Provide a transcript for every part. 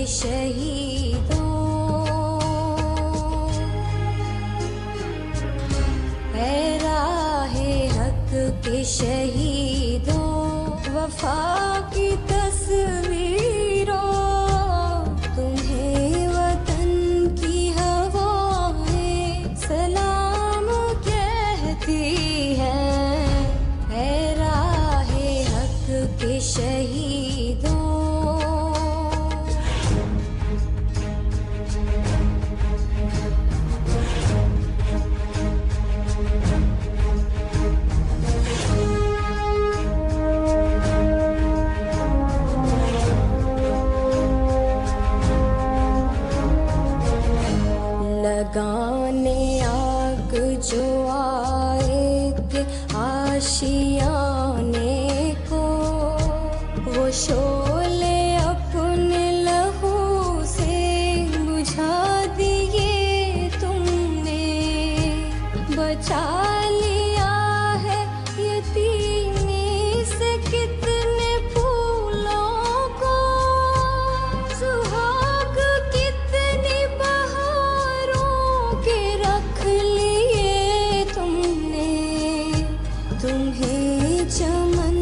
के शहीदों, ऐ राहे हक के शहीदों, वफा की तस्वीरों, तुम्हें वतन की हवाएं सलाम कहती हैं। ऐ राहे हक के शहीदों, लगाने आग जो आए थे आशियाने को, वो शोले अपने लहू से बुझा दिए तुमने। बचा लिया है यतीमी से कितने फूलों को, सुहाग कितनी रख लिए तुमने। तुम्हें चमन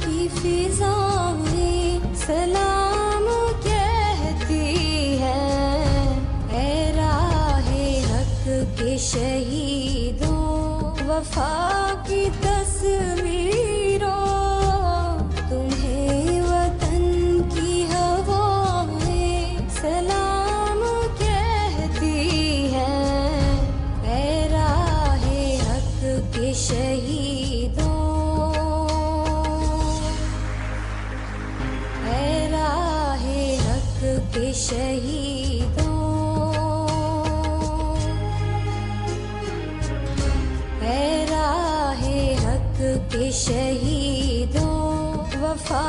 की फिजाएं सलाम कहती हैं। ऐ राहे हक के शहीदों, वफा की तस्वीरों, तुम्हें वतन की हवाएं सलाम कहती हैं। के शहीदों, ऐ राहे हक के शहीदों, ऐ राहे हक के शहीदों, वफा